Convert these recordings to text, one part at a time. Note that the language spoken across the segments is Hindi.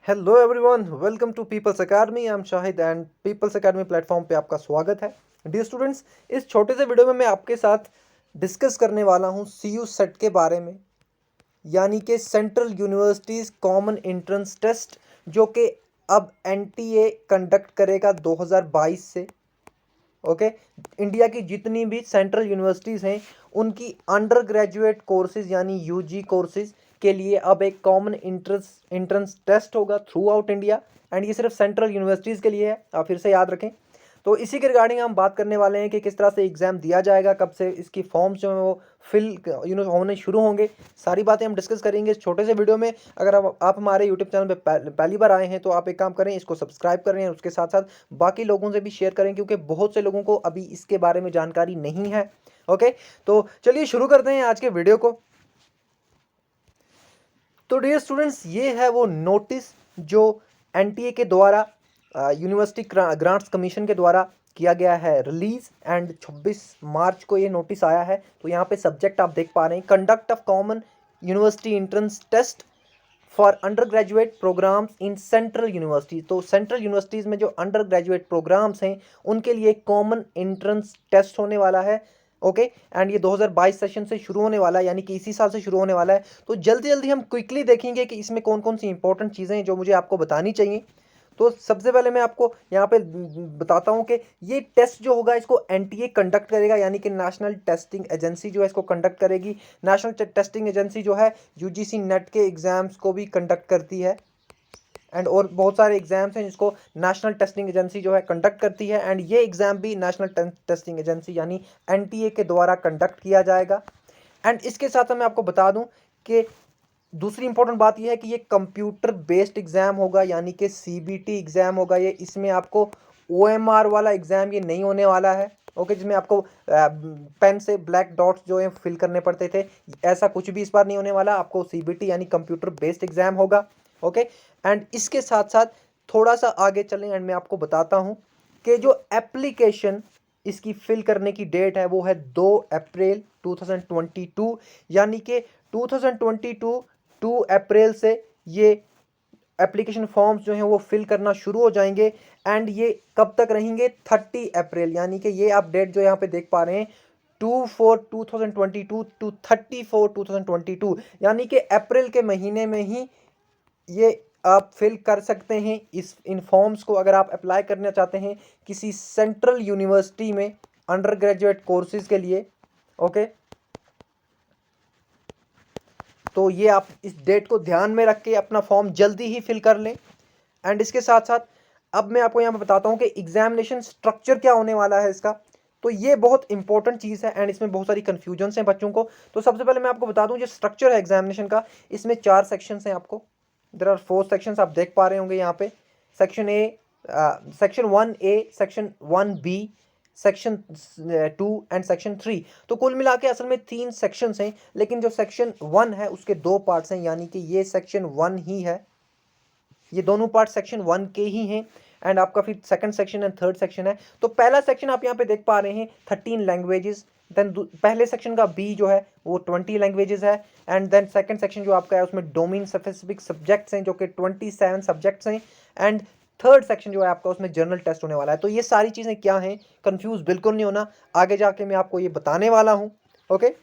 Hello everyone, welcome to People's Academy. I am Shahid and People's Academy platform पे आपका स्वागत है। डियर स्टूडेंट्स, इस छोटे से वीडियो में मैं आपके साथ डिस्कस करने वाला हूँ सीयू सेट के बारे में, यानी कि central universities common entrance test, जो कि अब एनटीए कंडक्ट करेगा 2022 से। ओके, इंडिया की जितनी भी सेंट्रल यूनिवर्सिटीज़ हैं उनकी अंडर ग्रेजुएट कोर्सेज यानी यूजी कोर्सेज के लिए अब एक कॉमन एंट्रेंस टेस्ट होगा थ्रू आउट इंडिया। एंड ये सिर्फ सेंट्रल यूनिवर्सिटीज़ के लिए है, आप फिर से याद रखें। तो इसी के रिगार्डिंग हम बात करने वाले हैं कि किस तरह से एग्ज़ाम दिया जाएगा, कब से इसकी फॉर्म्स जो है वो फिल होने शुरू होंगे। सारी बातें हम डिस्कस करेंगे इस छोटे से वीडियो में। अगर आप हमारे यूट्यूब चैनल पे पहली बार आए हैं तो आप एक काम करें, इसको सब्सक्राइब करें और उसके साथ साथ बाकी लोगों से भी शेयर करें, क्योंकि बहुत से लोगों को अभी इसके बारे में जानकारी नहीं है। ओके, तो चलिए शुरू करते हैं आज के वीडियो को। तो डियर स्टूडेंट्स, ये है वो नोटिस जो एनटीए के द्वारा यूनिवर्सिटी ग्रांट्स कमीशन के द्वारा किया गया है रिलीज। एंड 26 मार्च को ये नोटिस आया है। तो यहाँ पे सब्जेक्ट आप देख पा रहे हैं, conduct of common university entrance test for undergraduate programs in central universities. तो सेंट्रल यूनिवर्सिटीज़ में जो अंडर ग्रेजुएट प्रोग्राम्स हैं उनके लिए कॉमन एंट्रेंस टेस्ट होने वाला है। ओके, एंड ये 2022 सेशन से शुरू होने वाला है, यानी कि इसी साल से शुरू होने वाला है। तो जल्दी जल्दी हम क्विकली देखेंगे कि इसमें कौन कौन सी इंपॉर्टेंट चीज़ें हैं जो मुझे आपको बतानी चाहिए। तो सबसे पहले मैं आपको यहाँ पे बताता हूँ कि ये टेस्ट जो होगा इसको एनटीए कंडक्ट करेगा, यानी कि नेशनल टेस्टिंग एजेंसी जो है इसको कंडक्ट करेगी। नेशनल टेस्टिंग एजेंसी जो है यूजीसी नेट के एग्ज़ाम्स को भी कंडक्ट करती है। एंड और बहुत सारे एग्जाम्स हैं जिसको नेशनल टेस्टिंग एजेंसी जो है कंडक्ट करती है। एंड ये एग्ज़ाम भी नेशनल टेस्टिंग एजेंसी यानी एनटीए के द्वारा कंडक्ट किया जाएगा। एंड इसके साथ मैं आपको बता दूं कि दूसरी इंपॉर्टेंट बात यह है कि ये कंप्यूटर बेस्ड एग्ज़ाम होगा, यानी कि सीबीटी एग्ज़ाम होगा ये। इसमें आपको ओएमआर वाला एग्ज़ाम ये नहीं होने वाला है। ओके, जिसमें आपको पेन से ब्लैक डॉट्स जो है फिल करने पड़ते थे, ऐसा कुछ भी इस बार नहीं होने वाला। आपको सीबीटी यानी कंप्यूटर बेस्ड एग्ज़ाम होगा। ओके, एंड इसके साथ साथ थोड़ा सा आगे चलें एंड मैं आपको बताता हूँ कि जो एप्लीकेशन इसकी फिल करने की डेट है वो है 2 अप्रैल 2022, यानी कि 2022 2 अप्रैल से ये एप्लीकेशन फॉर्म्स जो हैं वो फिल करना शुरू हो जाएंगे। एंड ये कब तक रहेंगे? 30 अप्रैल, यानी कि ये आप डेट जो यहाँ पे देख पा रहे हैं 2/4/2022 टू 30/4/2022, यानी कि अप्रैल के महीने में ही ये आप फिल कर सकते हैं इस इन फॉर्म्स को, अगर आप अप्लाई करना चाहते हैं किसी सेंट्रल यूनिवर्सिटी में अंडर ग्रेजुएट कोर्सेज के लिए। ओके, तो ये आप इस डेट को ध्यान में रख के अपना फॉर्म जल्दी ही फिल कर लें। एंड इसके साथ साथ अब मैं आपको यहाँ पे बताता हूँ कि एग्जामिनेशन स्ट्रक्चर क्या होने वाला है इसका। तो ये बहुत इंपॉर्टेंट चीज़ है एंड इसमें बहुत सारी कन्फ्यूजन्स हैं बच्चों को। तो सबसे पहले मैं आपको बता दूँ जो स्ट्रक्चर है एग्जामिनेशन का, इसमें 4 सेक्शंस हैं। आपको देयर आर 4 सेक्शंस, आप देख पा रहे होंगे यहाँ पे। Section A, section 1A, section 1B, section 2 and section 3। तो कुल मिला के असल में 3 सेक्शंस हैं, लेकिन जो सेक्शन 1 है उसके 2 पार्ट्स हैं, यानी कि ये सेक्शन 1 ही है। ये दोनों पार्ट सेक्शन 1 के ही हैं। एंड आपका फिर second section and third section है। तो पहला सेक्शन आप यहाँ पे देख पा रहे हैं 13 लैंग्वेजेस। देन पहले सेक्शन का बी जो है वो 20 लैंग्वेजेस है। एंड देन सेकंड सेक्शन जो आपका है उसमें डोमेन स्पेसिफिक सब्जेक्ट्स हैं जो कि 27 सब्जेक्ट्स हैं। एंड थर्ड सेक्शन जो है आपका उसमें जर्नल टेस्ट होने वाला है। तो ये सारी चीज़ें क्या हैं, कंफ्यूज बिल्कुल नहीं होना, आगे जाके मैं आपको ये बताने वाला हूँ। ओके,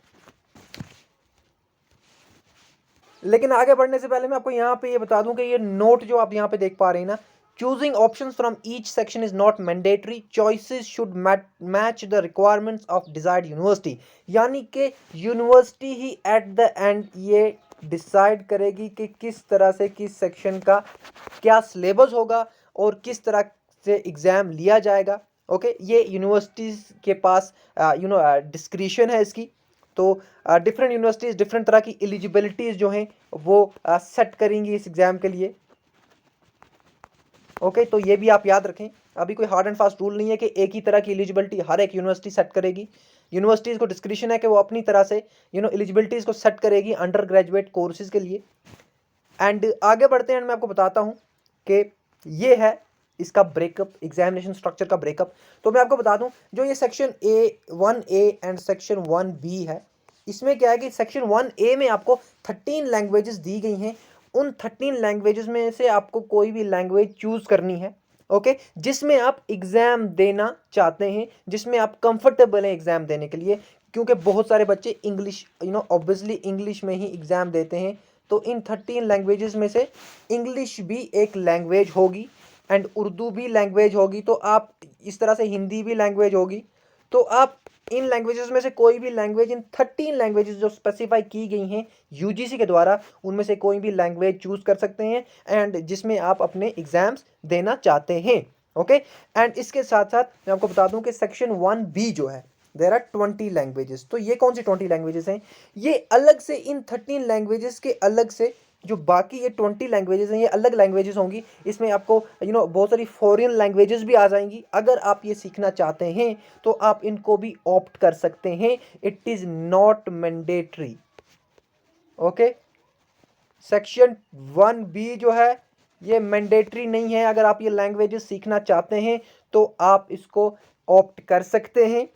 लेकिन आगे बढ़ने से पहले मैं आपको यहाँ पे ये बता दूं कि ये नोट जो आप यहाँ पे देख पा रहे हैं ना, choosing options from each section is not mandatory, choices should match the requirements of desired university. यानी कि university he at the end ये डिसाइड करेगी कि किस तरह से किस सेक्शन का क्या सिलेबस होगा और किस तरह से एग्ज़ाम लिया जाएगा। ओके, ये यूनिवर्सिटीज़ के पास डिस्क्रिशन है इसकी। तो डिफरेंट यूनिवर्सिटीज़ डिफरेंट तरह की एलिजिबिलिटीज़ जो हैं वो सेट करेंगी इस एग्ज़ाम के लिए। ओके, तो ये भी आप याद रखें, अभी कोई हार्ड एंड फास्ट रूल नहीं है कि एक ही तरह की एलिजिबिलिटी हर एक यूनिवर्सिटी सेट करेगी। यूनिवर्सिटीज़ को डिस्क्रिशन है कि वो अपनी तरह से एलिजिबिलिटीज़ को सेट करेगी अंडर ग्रेजुएट कोर्सेज के लिए। एंड आगे बढ़ते हैं, मैं आपको बताता हूँ कि ये है इसका ब्रेकअप, एग्जामिनेशन स्ट्रक्चर का ब्रेकअप। तो मैं आपको बता दूं जो ये section A 1A and section 1B है, इसमें क्या है कि सेक्शन 1A में आपको 13 लैंग्वेजेस दी गई हैं उन 13 लैंग्वेजेस में से आपको कोई भी लैंग्वेज चूज करनी है, ओके, जिसमें आप एग्जाम देना चाहते हैं, जिसमें आप कंफर्टेबल हैं एग्जाम देने के लिए, क्योंकि बहुत सारे बच्चे इंग्लिश ऑब्वियसली इंग्लिश में ही एग्जाम देते हैं। तो इन 13 लैंग्वेजेस में से इंग्लिश भी एक लैंग्वेज होगी एंड उर्दू भी लैंग्वेज होगी, तो आप इस तरह से हिंदी भी लैंग्वेज होगी। तो आप इन लैंग्वेजेस में से कोई भी लैंग्वेज, इन 13 लैंग्वेजेस जो स्पेसिफाई की गई हैं यूजीसी के द्वारा, उनमें से कोई भी लैंग्वेज चूज कर सकते हैं एंड जिसमें आप अपने एग्जाम्स देना चाहते हैं, ओके। एंड इसके साथ साथ मैं आपको बता दूं कि सेक्शन 1B जो है, देयर आर 20 लैंग्वेजेस। तो ये कौन सी 20 लैंग्वेजेस हैं? ये अलग से इन 13 लैंग्वेजेस के अलग से जो बाकी ये 20 लैंग्वेजेस हैं, ये अलग लैंग्वेजेस होंगी। इसमें आपको बहुत सारी फॉरेन लैंग्वेजेस भी आ जाएंगी। अगर आप ये सीखना चाहते हैं तो आप इनको भी ऑप्ट कर सकते हैं। It is not mandatory, okay. Section 1B जो है ये मैंडेटरी नहीं है। अगर आप ये लैंग्वेजेस सीखना चाहते हैं तो आप इसको ऑप्ट कर सकते हैं।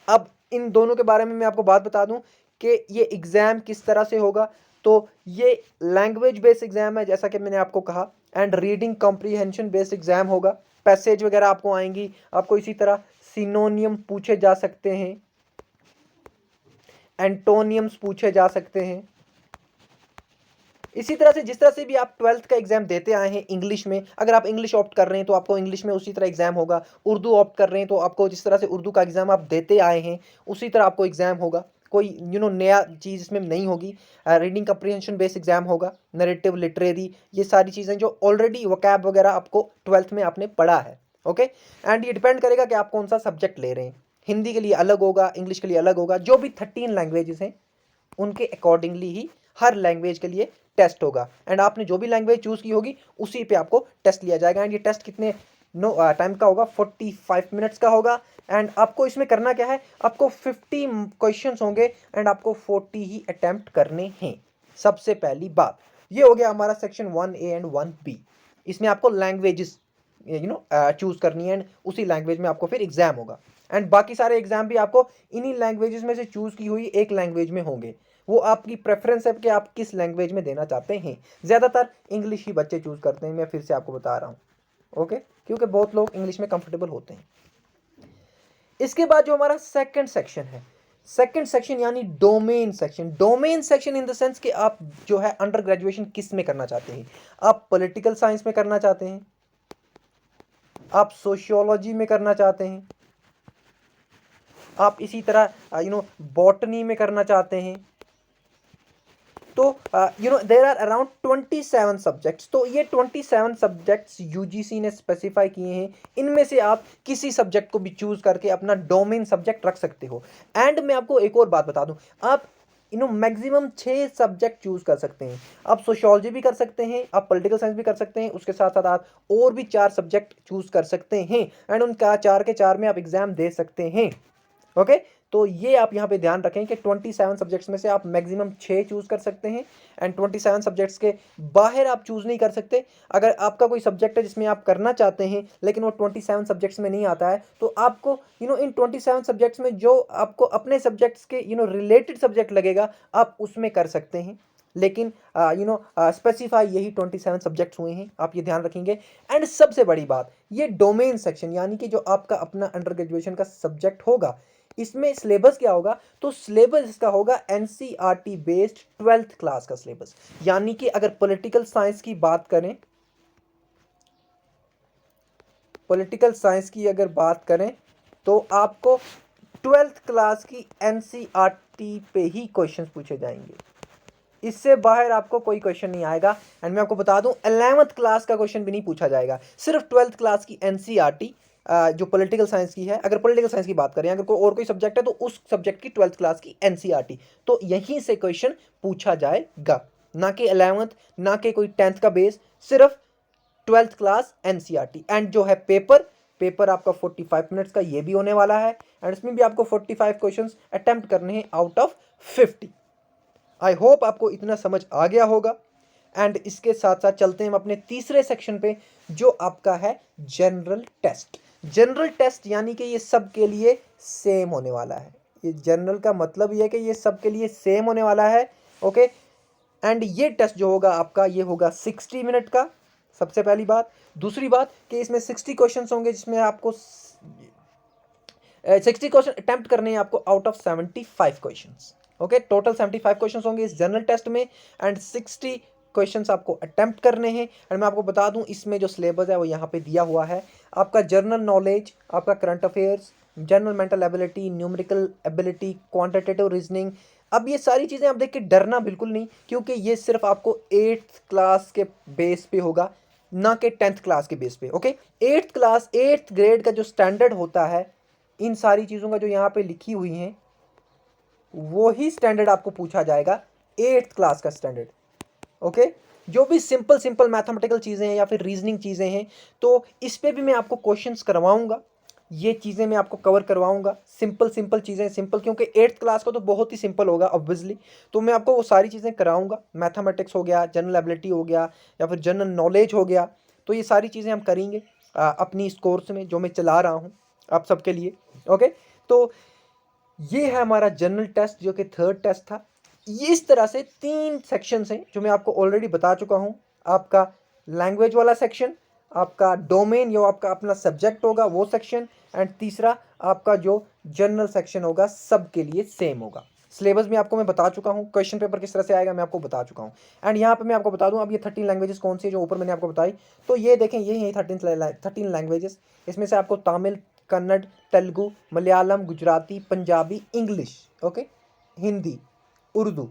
अब इन दोनों के बारे में मैं आपको बात बता दूं कि ये एग्ज़ाम किस तरह से होगा। तो ये लैंग्वेज बेस्ड एग्ज़ाम है, जैसा कि मैंने आपको कहा, and reading comprehension based exam होगा। पैसेज वगैरह आपको आएंगी। आपको इसी तरह सिनोनियम पूछे जा सकते हैं, एंटोनियम्स पूछे जा सकते हैं। इसी तरह से जिस तरह से भी आप 12th का एग्जाम देते आए हैं इंग्लिश में, अगर आप इंग्लिश ऑप्ट कर रहे हैं तो आपको इंग्लिश में उसी तरह एग्जाम होगा। उर्दू ऑप्ट कर रहे हैं तो आपको जिस तरह से उर्दू का एग्जाम आप देते आए हैं उसी तरह आपको एग्जाम होगा। कोई नया चीज़ इसमें नहीं होगी। रीडिंग कम्प्रीहेंशन बेस्ड एग्जाम होगा, नरेटिव, लिटरेरी, ये सारी चीज़ें जो ऑलरेडी वोकैब वगैरह आपको 12th में आपने पढ़ा है, ओके। एंड ये डिपेंड करेगा कि आप कौन सा सब्जेक्ट ले रहे हैं। हिंदी के लिए अलग होगा, इंग्लिश के लिए अलग होगा। जो भी 13 लैंग्वेजेस हैं उनके अकॉर्डिंगली ही हर लैंग्वेज के लिए टेस्ट होगा। एंड आपने जो भी लैंग्वेज चूज की होगी उसी पे आपको टेस्ट लिया जाएगा। एंड ये टेस्ट कितने टाइम का होगा? 45 मिनट्स का होगा। एंड आपको इसमें करना क्या है? आपको 50 क्वेश्चंस होंगे एंड आपको 40 ही अटेम्प्ट करने हैं। सबसे पहली बात ये हो गया हमारा सेक्शन 1A एंड 1B। इसमें आपको लैंग्वेजेस चूज करनी है एंड उसी लैंग्वेज में आपको फिर एग्जाम होगा। एंड बाकी सारे एग्जाम भी आपको इन्हीं लैंग्वेजेस में से चूज की हुई एक लैंग्वेज में होंगे। वो आपकी प्रेफरेंस है कि आप किस लैंग्वेज में देना चाहते हैं। ज़्यादातर इंग्लिश ही बच्चे चूज करते हैं, मैं फिर से आपको बता रहा हूँ, ओके, क्योंकि बहुत लोग इंग्लिश में कंफर्टेबल होते हैं। इसके बाद जो हमारा सेकंड सेक्शन है, सेकंड सेक्शन यानी domain section. Domain section in the sense कि आप जो है अंडर ग्रेजुएशन किस में करना चाहते हैं। आप पॉलिटिकल साइंस में करना चाहते हैं, आप सोशियोलॉजी में करना चाहते हैं, आप इसी तरह बॉटनी में करना चाहते हैं। तो देर आर अराउंड 27 सब्जेक्ट्स। तो ये 27 सब्जेक्ट्स यूजीसी ने स्पेसिफाई किए हैं। इनमें से आप किसी सब्जेक्ट को भी चूज करके अपना डोमेन सब्जेक्ट रख सकते हो। एंड मैं आपको एक और बात बता दूं, आप मैक्सिमम 6 सब्जेक्ट चूज कर सकते हैं। आप सोशियोलॉजी भी कर सकते हैं, आप पॉलिटिकल साइंस भी कर सकते हैं, उसके साथ साथ आप और भी 4 सब्जेक्ट चूज कर सकते हैं एंड उनका 4 के 4 में आप एग्जाम दे सकते हैं, ओके। तो ये आप यहाँ पे ध्यान रखें कि 27 सब्जेक्ट्स में से आप मैक्सिमम 6 चूज कर सकते हैं एंड 27 सब्जेक्ट्स के बाहर आप चूज नहीं कर सकते। अगर आपका कोई सब्जेक्ट है जिसमें आप करना चाहते हैं लेकिन वो 27 सब्जेक्ट्स में नहीं आता है, तो आपको इन 27 सब्जेक्ट्स में जो आपको अपने सब्जेक्ट्स के रिलेटेड सब्जेक्ट लगेगा आप उसमें कर सकते हैं। लेकिन स्पेसिफाई यही 27 सब्जेक्ट्स हुए हैं, आप ये ध्यान रखेंगे। एंड सबसे बड़ी बात, ये डोमेन सेक्शन यानी कि जो आपका अपना अंडर ग्रेजुएशन का सब्जेक्ट होगा, इसमें सिलेबस क्या होगा? तो सिलेबस इसका होगा एनसीईआरटी बेस्ड 12th क्लास का सिलेबस। यानी कि अगर पॉलिटिकल साइंस की बात करें, पॉलिटिकल साइंस की अगर बात करें तो आपको 12th क्लास की एनसीईआरटी पे ही क्वेश्चंस पूछे जाएंगे। इससे बाहर आपको कोई क्वेश्चन नहीं आएगा। एंड मैं आपको बता दूं 11th क्लास का क्वेश्चन भी नहीं पूछा जाएगा, सिर्फ 12th क्लास की एनसीईआरटी जो पॉलिटिकल साइंस की है। अगर पॉलिटिकल साइंस की बात करें, अगर कोई और कोई सब्जेक्ट है तो उस सब्जेक्ट की 12th क्लास की एनसीईआरटी, तो यहीं से क्वेश्चन पूछा जाएगा, ना कि 11th, ना कि कोई 10th का बेस, सिर्फ 12th क्लास एनसीईआरटी। एंड जो है पेपर आपका 45 मिनट्स का ये भी होने वाला है एंड इसमें भी आपको 45 क्वेश्चंस अटेम्प्ट करने हैं आउट ऑफ 50। आई होप आपको इतना समझ आ गया होगा। एंड इसके साथ साथ चलते हैं हम अपने तीसरे सेक्शन पे जो आपका है जनरल टेस्ट। जनरल टेस्ट यानी कि ये सब के लिए सेम होने वाला है। ये जनरल का मतलब ये है कि ये सब के लिए सेम होने वाला है, ओके। एंड ये टेस्ट जो होगा आपका ये होगा 60 मिनट का, सबसे पहली बात। दूसरी बात कि इसमें 60 क्वेश्चन होंगे, जिसमें आपको 60 क्वेश्चन अटेम्प्ट करने हैं आपको out of 75 questions. Okay, total 75 questions होंगे इस जनरल टेस्ट में एंड 60 क्वेश्चंस आपको अटेम्प्ट करने हैं। एंड मैं आपको बता दूं इसमें जो सिलेबस है वो यहाँ पे दिया हुआ है। आपका जनरल नॉलेज, आपका current affairs, general mental ability, numerical ability, quantitative reasoning. अब ये सारी चीज़ें आप देख के डरना बिल्कुल नहीं, क्योंकि ये सिर्फ आपको 8th क्लास के बेस पे होगा, ना कि 10th क्लास के बेस पे। Okay, 8th class 8th grade का जो स्टैंडर्ड होता है, इन सारी चीज़ों का जो यहाँ पे लिखी हुई हैं वो ही स्टैंडर्ड आपको पूछा जाएगा, 8th क्लास का स्टैंडर्ड। ओके, जो भी सिंपल सिंपल मैथमेटिकल चीज़ें हैं या फिर रीजनिंग चीज़ें हैं, तो इस पे भी मैं आपको क्वेश्चंस करवाऊंगा, ये चीज़ें मैं आपको कवर करवाऊंगा। सिंपल सिंपल चीज़ें, सिंपल क्योंकि 8th क्लास को तो बहुत ही सिंपल होगा ऑब्वियसली, तो मैं आपको वो सारी चीज़ें कराऊंगा। मैथमेटिक्स हो गया, जनरल एबिलिटी हो गया, या फिर जनरल नॉलेज हो गया, तो ये सारी चीज़ें हम करेंगे अपनी इस कोर्स में जो मैं चला रहा हूँ आप सबके लिए। ओके, तो ये है हमारा जनरल टेस्ट जो कि 3rd टेस्ट था। ये इस तरह से 3 सेक्शंस हैं जो मैं आपको ऑलरेडी बता चुका हूँ। आपका लैंग्वेज वाला सेक्शन, आपका डोमेन जो आपका अपना सब्जेक्ट होगा वो सेक्शन, एंड तीसरा आपका जो जनरल सेक्शन होगा सबके लिए सेम होगा। सिलेबस भी आपको मैं बता चुका हूँ, क्वेश्चन पेपर किस तरह से आएगा मैं आपको बता चुका हूँ। एंड यहाँ पे मैं आपको बता दूँ अब ये 13 लैंग्वेजेस कौन सी जो ऊपर मैंने आपको बताई, तो ये देखें ये हैं 13 लैंग्वेजेस। इसमें से आपको Tamil, Kannada, Telugu, Malayalam, Gujarati, Punjabi, English, okay, Hindi, Urdu,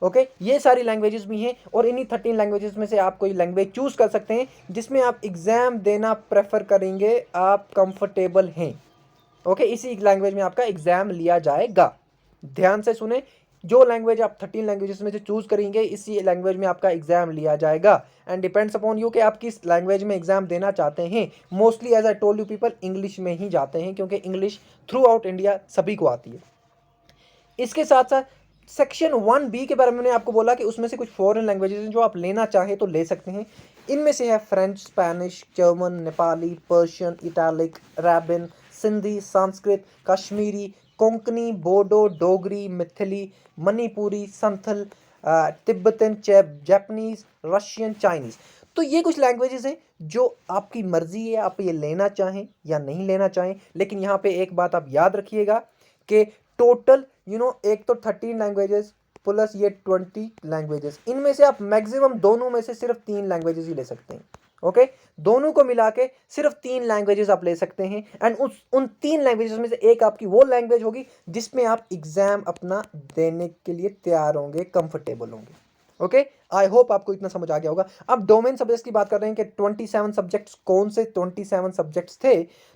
okay, ये सारी लैंग्वेजेस भी हैं। और इन्हीं 13 लैंग्वेजेस में से आप कोई लैंग्वेज चूज़ कर सकते हैं जिसमें आप एग्ज़ाम देना प्रेफर करेंगे, आप कंफर्टेबल हैं। ओके, इसी लैंग्वेज में आपका एग्ज़ाम लिया जाएगा। ध्यान से सुने, जो लैंग्वेज आप 13 लैंग्वेजेस में से चूज़ करेंगे इसी लैंग्वेज में आपका एग्ज़ाम लिया जाएगा। एंड डिपेंड्स अपॉन यू कि आप किस लैंग्वेज में एग्ज़ाम देना चाहते हैं। Mostly as I told you people English में ही जाते हैं, क्योंकि इंग्लिश थ्रू आउट इंडिया सभी को आती है। इसके साथ साथ सेक्शन 1B के बारे में मैंने आपको बोला कि उसमें से कुछ फॉरेन लैंग्वेजेस हैं जो आप लेना चाहें तो ले सकते हैं। इनमें से है French, Spanish, German, Nepali, Persian, Italic, Arabian, Sindhi, Sanskrit, Kashmiri, Konkani, Bodo, Dogri, Maithili, Manipuri, Santhal, Tibetan, Japanese, Russian, Chinese. तो ये कुछ लैंग्वेजेस हैं जो आपकी मर्जी है, आप ये लेना चाहें या नहीं लेना चाहें। लेकिन यहाँ पे एक बात आप याद रखिएगा कि टोटल एक तो 13 लैंग्वेजेस प्लस ये 20 लैंग्वेजेस, इनमें से आप मैक्सिमम दोनों में से सिर्फ 3 लैंग्वेजेस ही ले सकते हैं। ओके, दोनों को मिला के सिर्फ 3 लैंग्वेजेस आप ले सकते हैं। एंड उन 3 लैंग्वेजेस में से एक आपकी वो लैंग्वेज होगी जिसमें आप एग्जाम अपना देने के लिए तैयार होंगे, कंफर्टेबल होंगे। ओके, आई होप आपको इतना समझ आ गया होगा। अब डोमेन सब्जेक्ट्स की बात कर रहे हैं कि 27 सब्जेक्ट्स, कौन से 27 सब्जेक्ट्स थे,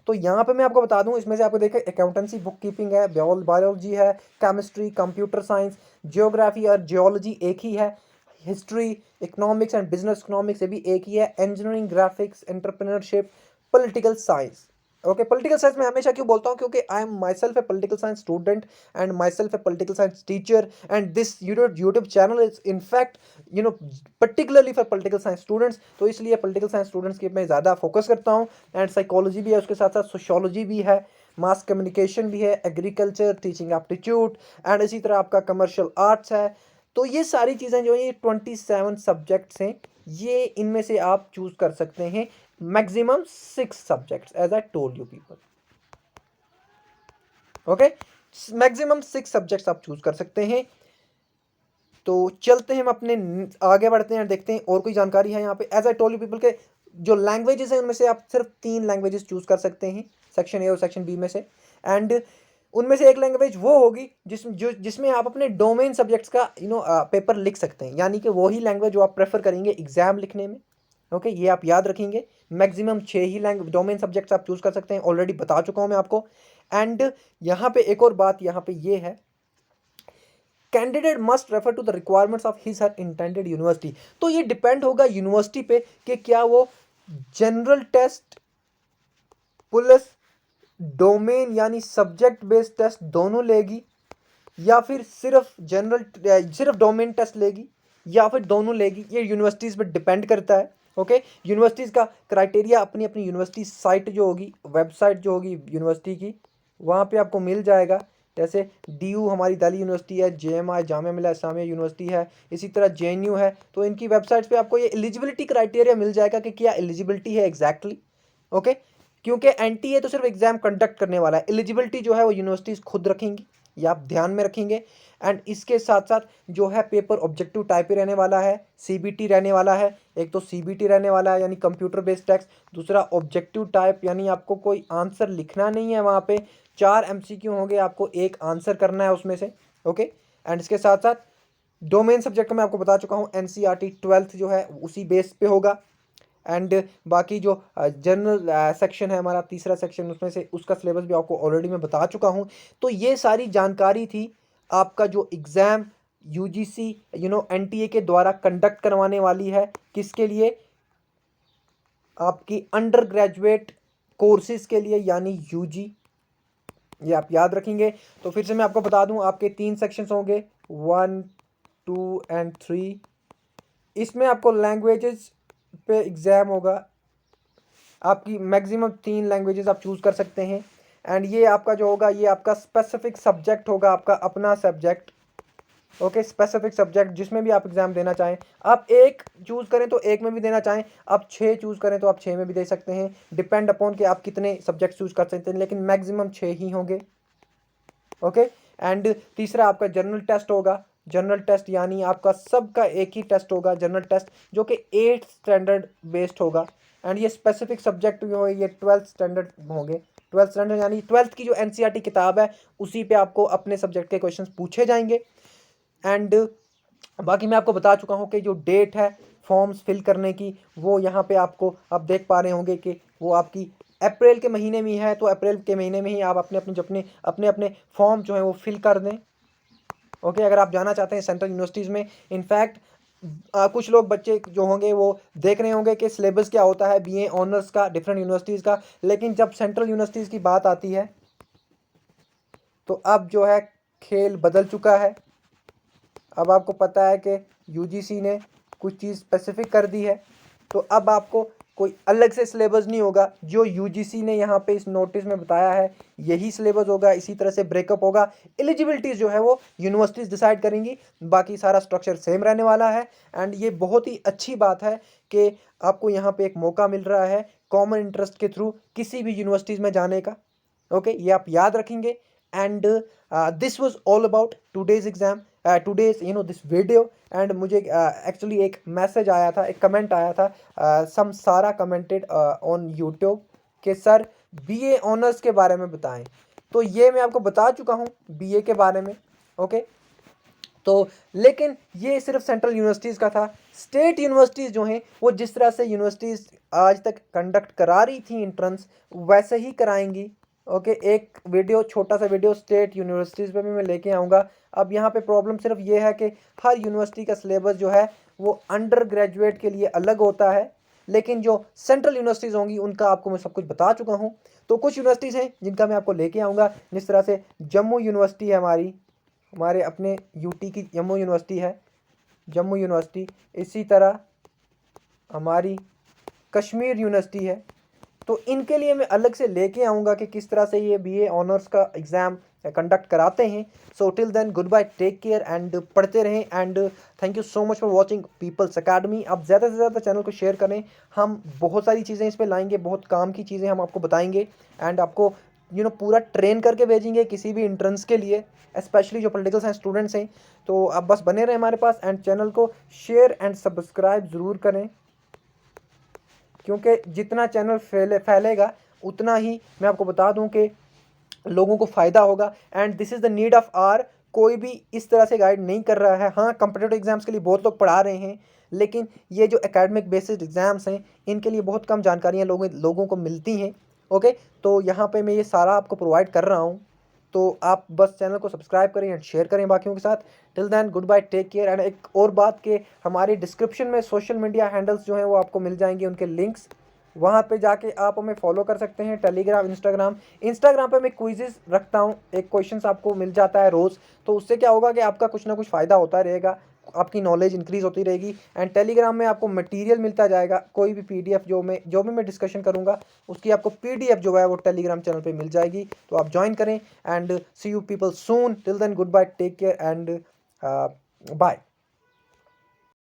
तो यहाँ पे मैं आपको बता दूं इसमें से आपको देखिए अकाउंटेंसी, बुक कीपिंग है, बायोलॉजी है, केमिस्ट्री, कंप्यूटर साइंस, जियोग्राफी और जियोलॉजी एक ही है, history, economics and business economics ये भी एक ही है, engineering, graphics, entrepreneurship, political science. Okay, political science मैं हमेशा क्यों बोलता हूँ, क्योंकि I am my self A political science student and my self A political science teacher, and this YouTube channel is in fact particularly for political science students. तो इसलिए पॉलिटिकल साइंस स्टूडेंट्स की मैं ज़्यादा फोकस करता हूँ। एंड साइकोलॉजी भी है, उसके साथ साथ सोशोलॉजी भी है, मास कम्युनिकेशन भी है, एग्रीकल्चर, टीचिंग एप्टीट्यूड, एंड इसी तरह आपका कमर्शियल आर्ट्स है। तो ये सारी चीज़ें जो है ये 27 सब्जेक्ट्स हैं, ये इनमें से आप चूज़ कर सकते हैं maximum 6 subjects as I told you people. Okay, maximum 6 subjects आप चूज़ कर सकते हैं। तो चलते हैं हम अपने आगे बढ़ते हैं, देखते हैं और कोई जानकारी है यहाँ पे। As I told you people के जो लैंग्वेजेस हैं उनमें से आप सिर्फ 3 लैंग्वेजेस चूज़ कर सकते हैं सेक्शन ए और सेक्शन बी में से। एंड उनमें से एक लैंग्वेज वो होगी जिसमें आप अपने डोमेन सब्जेक्ट्स का पेपर लिख सकते हैं, यानी कि वही लैंग्वेज जो आप प्रेफर करेंगे एग्जाम लिखने में। ओके, ये आप याद रखेंगे, मैक्सिमम 6 ही डोमेन सब्जेक्ट्स आप चूज़ कर सकते हैं, ऑलरेडी बता चुका हूँ मैं आपको। एंड यहाँ पे एक और बात यहाँ पे ये है, candidate must refer to the requirements of his her intended university. तो ये डिपेंड होगा यूनिवर्सिटी पे कि क्या वो जनरल टेस्ट प्लस डोमेन यानी सब्जेक्ट बेस्ड टेस्ट दोनों लेगी, या फिर सिर्फ डोमेन टेस्ट लेगी, या फिर दोनों लेगी। ये यूनिवर्सिटीज़ पर डिपेंड करता है। ओके, यूनिवर्सिटीज़ का क्राइटेरिया अपनी अपनी यूनिवर्सिटी साइट जो होगी, वेबसाइट जो होगी यूनिवर्सिटी की, वहाँ पे आपको मिल जाएगा जैसे DU हमारी दिल्ली यूनिवर्सिटी है, JMI जामिया मिलिया इस्लामिया यूनिवर्सिटी है, इसी तरह JNU है। तो इनकी वेबसाइट्स पे आपको ये एलिजिबिलिटी क्राइटेरिया मिल जाएगा कि क्या एलिजिबिलिटी है एग्जैक्टली। ओके, क्योंकि NTA तो सिर्फ एग्जाम कंडक्ट करने वाला है, एलिजिबिलिटी जो है वो यूनिवर्सिटीज़ खुद रखेंगी, ये आप ध्यान में रखेंगे। एंड इसके साथ साथ जो है पेपर ऑब्जेक्टिव टाइप ही रहने वाला है, CBT रहने वाला है। एक तो CBT रहने वाला है यानी कंप्यूटर बेस्ड टेस्ट, दूसरा ऑब्जेक्टिव टाइप यानी आपको कोई आंसर लिखना नहीं है वहाँ पे, 4 MCQ होंगे, आपको एक आंसर करना है उसमें से। ओके, एंड इसके साथ साथ डोमेन सब्जेक्ट मैं आपको बता चुका हूँ, NCERT 12th जो है उसी बेस पे होगा। एंड बाकी जो जनरल सेक्शन है हमारा, तीसरा सेक्शन, उसमें से उसका सिलेबस भी आपको ऑलरेडी मैं बता चुका हूँ। तो ये सारी जानकारी थी आपका जो एग्ज़ाम UGC NTA के द्वारा कंडक्ट करवाने वाली है, किसके लिए, आपकी अंडर ग्रेजुएट कोर्सेज के लिए यानी UG, ये आप याद रखेंगे। तो फिर से मैं आपको बता दूं, आपके 3 सेक्शंस होंगे, 1, 2 एंड 3। इसमें आपको लैंग्वेजेस पे एग्ज़ाम होगा, आपकी मैक्सिमम 3 लैंग्वेजेस आप चूज़ कर सकते हैं। एंड ये आपका जो होगा ये आपका स्पेसिफिक सब्जेक्ट होगा, आपका अपना सब्जेक्ट। ओके, स्पेसिफिक सब्जेक्ट जिसमें भी आप एग्ज़ाम देना चाहें, आप एक चूज़ करें तो एक में भी देना चाहें, आप 6 चूज़ करें तो आप 6 में भी दे सकते हैं, डिपेंड अपॉन कि आप कितने सब्जेक्ट चूज़ कर सकते हैं, लेकिन मैक्सिमम 6 ही होंगे। ओके, एंड तीसरा आपका जनरल टेस्ट होगा। जनरल टेस्ट यानी आपका सबका एक ही टेस्ट होगा, जनरल टेस्ट, जो कि 8th स्टैंडर्ड बेस्ड होगा। एंड ये स्पेसिफिक सब्जेक्ट जो है ये 12th स्टैंडर्ड होंगे। 12th स्टैंडर्ड यानी 12th की जो NCERT किताब है उसी पे आपको अपने सब्जेक्ट के क्वेश्चंस पूछे जाएंगे। एंड बाकी मैं आपको बता चुका हूँ कि जो डेट है फॉर्म्स फिल करने की, वो यहाँ पे आपको आप देख पा रहे होंगे कि वो आपकी अप्रैल के महीने में है। तो अप्रैल के महीने में ही आप अपने अपने फॉर्म जो है वो फिल कर दें। ओके, अगर आप जाना चाहते हैं सेंट्रल यूनिवर्सिटीज़ में, इनफैक्ट कुछ लोग बच्चे जो होंगे वो देख रहे होंगे कि सिलेबस क्या होता है BA ऑनर्स का डिफरेंट यूनिवर्सिटीज़ का, लेकिन जब सेंट्रल यूनिवर्सिटीज़ की बात आती है तो अब जो है खेल बदल चुका है। अब आपको पता है कि UGC ने कुछ चीज़ स्पेसिफिक कर दी है, तो अब आपको कोई अलग से सिलेबस नहीं होगा, जो UGC ने यहाँ पे इस नोटिस में बताया है यही सिलेबस होगा, इसी तरह से ब्रेकअप होगा। एलिजिबिलिटीज़ जो है वो यूनिवर्सिटीज़ डिसाइड करेंगी, बाकी सारा स्ट्रक्चर सेम रहने वाला है। एंड ये बहुत ही अच्छी बात है कि आपको यहाँ पे एक मौका मिल रहा है कॉमन इंटरेस्ट के थ्रू किसी भी यूनिवर्सिटीज़ में जाने का। ओके, ये आप याद रखेंगे। And this was all about today's exam, today's this video. And मुझे एक्चुअली एक मैसेज आया था, एक कमेंट आया था, सम सारा कमेंटेड ऑन यूट्यूब कि सर BA ऑनर्स के बारे में बताएं। तो ये मैं आपको बता चुका हूँ BA के बारे में। ओके, तो लेकिन ये सिर्फ सेंट्रल यूनिवर्सिटीज़ का था। स्टेट यूनिवर्सिटीज़ जो हैं वो जिस तरह से यूनिवर्सिटीज़ आज तक कंडक्ट करा रही थी इंट्रेंस, वैसे ही कराएंगी। ओके, एक वीडियो, छोटा सा वीडियो स्टेट यूनिवर्सिटीज़ पे भी मैं लेके आऊँगा। अब यहाँ पे प्रॉब्लम सिर्फ ये है कि हर यूनिवर्सिटी का सिलेबस जो है वो अंडर ग्रेजुएट के लिए अलग होता है, लेकिन जो सेंट्रल यूनिवर्सिटीज़ होंगी उनका आपको मैं सब कुछ बता चुका हूँ। तो कुछ यूनिवर्सिटीज़ हैं जिनका मैं आपको लेके आऊँगा, जिस तरह से जम्मू यूनिवर्सिटी है हमारे अपने UT की जम्मू यूनिवर्सिटी है, जम्मू यूनिवर्सिटी। इसी तरह हमारी कश्मीर यूनिवर्सिटी है। तो इनके लिए मैं अलग से लेके आऊँगा कि किस तरह से ये BA ऑनर्स का एग्ज़ाम कंडक्ट कराते हैं। So till then good bye, take care and पढ़ते रहें। And thank you so much for watching People's Academy. आप ज़्यादा से ज़्यादा चैनल को शेयर करें, हम बहुत सारी चीज़ें इस पर लाएंगे, बहुत काम की चीज़ें हम आपको बताएंगे एंड आपको पूरा ट्रेन करके भेजेंगे किसी भी इंट्रेंस के लिए, स्पेशली जो पॉलिटिकल साइंस स्टूडेंट्स हैं। तो आप बस बने रहें हमारे पास एंड चैनल को शेयर एंड सब्सक्राइब ज़रूर करें, क्योंकि जितना चैनल फैलेगा उतना ही मैं आपको बता दूं कि लोगों को फ़ायदा होगा। And this is the need of hour, कोई भी इस तरह से गाइड नहीं कर रहा है। हाँ, कम्पिटिटिव एग्ज़ाम्स के लिए बहुत लोग पढ़ा रहे हैं, लेकिन ये जो एकेडमिक बेस्ड एग्ज़ाम्स हैं इनके लिए बहुत कम जानकारियाँ लोगों को मिलती हैं। ओके, तो यहाँ पे मैं ये सारा आपको प्रोवाइड कर रहा हूँ। तो आप बस चैनल को सब्सक्राइब करें एंड शेयर करें बाकियों के साथ। Till then good bye, take care. And एक और बात कि हमारी डिस्क्रिप्शन में सोशल मीडिया हैंडल्स जो हैं वो आपको मिल जाएंगे, उनके लिंक्स, वहाँ पे जाके आप हमें फॉलो कर सकते हैं। टेलीग्राम, इंस्टाग्राम पे मैं क्विज़ेस रखता हूँ, एक क्वेश्चंस आपको मिल जाता है रोज़। तो उससे क्या होगा कि आपका कुछ ना कुछ फ़ायदा होता रहेगा। आपकी नॉलेज इंक्रीज़ होती रहेगी। एंड टेलीग्राम में आपको मटेरियल मिलता जाएगा, कोई भी पीडीएफ जो भी मैं डिस्कशन करूँगा उसकी आपको पीडीएफ जो है वो टेलीग्राम चैनल पे मिल जाएगी, तो आप ज्वाइन करें। And see you people soon, till then good bye, take care and bye.